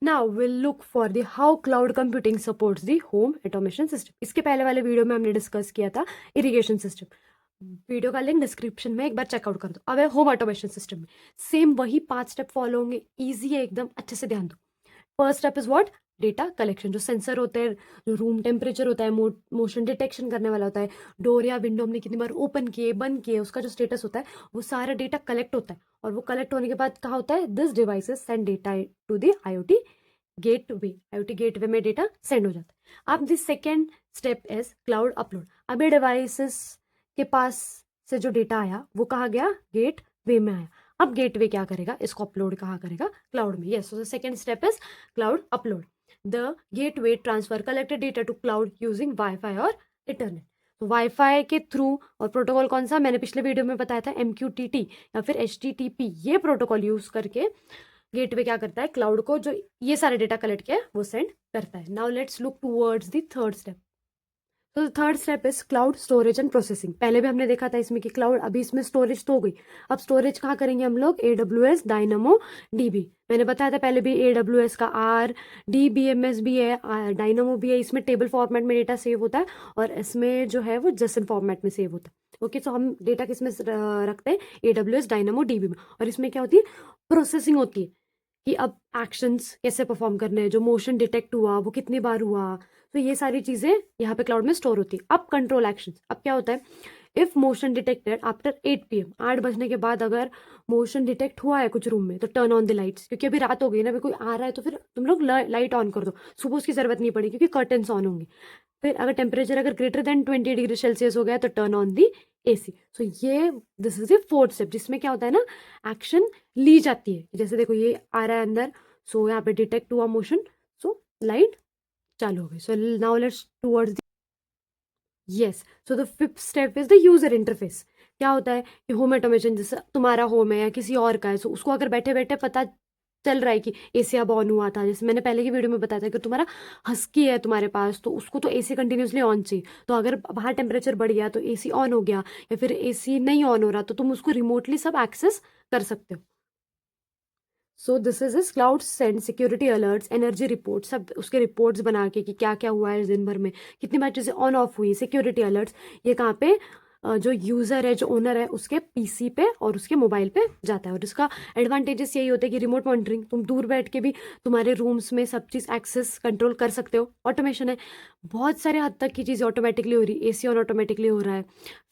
Now will look for the how cloud computing supports the home automation system. इसके पहले वाले video में हमने डिस्कस किया था इरिगेशन सिस्टम। वीडियो का लिंक डिस्क्रिप्शन में एक बार चेकआउट कर दो। अब है होम ऑटोमेशन सिस्टम में सेम वही 5 स्टेप फॉलो होंगे। ईजी है एकदम, अच्छे से ध्यान दो। First step is what? Data collection. जो सेंसर होते हैं, जो रूम टेम्परेचर होता है, मोशन डिटेक्शन करने वाला होता है, डोर या विंडो हमने कितनी बार ओपन किए बंद किए, उसका जो स्टेटस होता है वो सारा डेटा कलेक्ट होता है। और वो कलेक्ट होने के बाद क्या होता है? This devices send data to the IoT gateway. IoT gateway में डेटा सेंड हो जाता है। अब this second step is cloud upload. अब ये डिवाइसेस के पास से जो डेटा आया वो कहाँ गया? गेटवे में आया। अब गेटवे क्या करेगा? इसको अपलोड कहाँ करेगा? क्लाउड में। Yes, so the second step is cloud upload. The gateway transfer collected data to cloud using wifi और इंटरनेट। तो वाईफाई के थ्रू, और प्रोटोकॉल कौन सा मैंने पिछले वीडियो में बताया था? MQTT या फिर HTTP। ये प्रोटोकॉल यूज करके गेटवे क्या करता है? क्लाउड को जो ये सारे डेटा कलेक्ट किया है वो सेंड करता है। Now let's look towards the third step. तो third step is cloud storage and processing. पहले भी हमने देखा था इसमें कि क्लाउड, अभी इसमें स्टोरेज तो हो गई। अब स्टोरेज कहाँ करेंगे हम लोग? AWS dynamo DB। मैंने बताया था पहले भी AWS का RDBMS भी है, डायनामो भी है। इसमें टेबल फॉर्मेट में डेटा सेव होता है और इसमें जो है वो JSON फॉर्मेट में सेव होता है। ओके, सो हम डेटा किस में रखते हैं? AWS डायनामो DB में। और इसमें क्या होती है? प्रोसेसिंग होती है कि अब एक्शंस कैसे परफॉर्म करने हैं, जो मोशन डिटेक्ट हुआ वो कितनी बार हुआ। तो ये सारी चीजें यहाँ पे क्लाउड में स्टोर होती है। अब कंट्रोल एक्शंस। अब क्या होता है? If motion detected after 8 PM, 8 बजने के बाद अगर मोशन डिटेक्ट हुआ है कुछ रूम में, तो टर्न ऑन द लाइट्स। क्योंकि अभी रात हो गई ना, अभी कोई आ रहा है तो फिर तुम लोग लाइट ऑन कर दो। सुबह उसकी जरूरत नहीं पड़ेगी क्योंकि कर्टन्स ऑन होंगे। फिर अगर टेम्परेचर अगर ग्रेटर देन 20 डिग्री सेल्सियस हो गया तो टर्न ऑन दी AC। सो ये this is the fourth step, जिसमें क्या होता है ना, एक्शन ली जाती है। जैसे देखो ये आ रहा है अंदर, सो यहाँ पे डिटेक्ट हुआ मोशन, सो लाइट चालू हो गई। So now let's towards yes, so the fifth step is the user interface. क्या होता है कि होम ऑटोमेशन, जैसे तुम्हारा होम है या किसी और का है, सो उसको अगर बैठे बैठे पता चल रहा है कि AC अब ऑन हुआ था। जैसे मैंने पहले की वीडियो में बताया था कि तुम्हारा हस्की है तुम्हारे पास, तो उसको तो AC कंटिन्यूसली ऑन चाहिए। तो अगर बाहर टेम्परेचर बढ़ गया तो AC ऑन हो गया, या फिर AC नहीं ऑन हो रहा तो तुम उसको रिमोटली सब एक्सेस कर सकते हो। So this is is cloud send security alerts, energy report, सब उसके रिपोर्ट्स बना के कि क्या क्या हुआ है दिन भर में, कितनी बार चीज़ें ऑन ऑफ हुई, सिक्योरिटी अलर्ट्स। ये कहाँ पे? जो यूज़र है, जो ओनर है, उसके PC पे और उसके मोबाइल पे जाता है। और इसका एडवांटेजेस यही होता है कि रिमोट मॉनिटरिंग, तुम दूर बैठ के भी तुम्हारे रूम्स में सब चीज़ एक्सेस कंट्रोल कर सकते हो। ऑटोमेशन है, बहुत सारे हद तक की चीज़ें ऑटोमेटिकली हो रही है। AC ऑन ऑटोमेटिकली हो रहा है,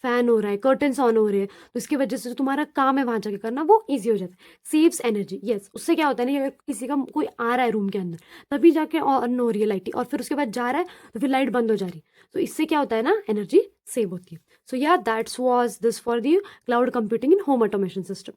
फैन हो रहा है, कर्टन्स ऑन हो रहे हैं। तो इसकी वजह से जो तुम्हारा काम है वहाँ जाके करना वो ईजी हो जाता है। Saves energy. यस, उससे क्या होता है ना कि अगर किसी का कोई आ रहा है रूम के अंदर, तभी जाके ऑन हो रही है लाइट, और फिर उसके बाद जा रहा है तो फिर लाइट बंद हो जा रही है। तो इससे क्या होता है ना, एनर्जी सेव होती है। सो या that's was this for the cloud computing in home automation system.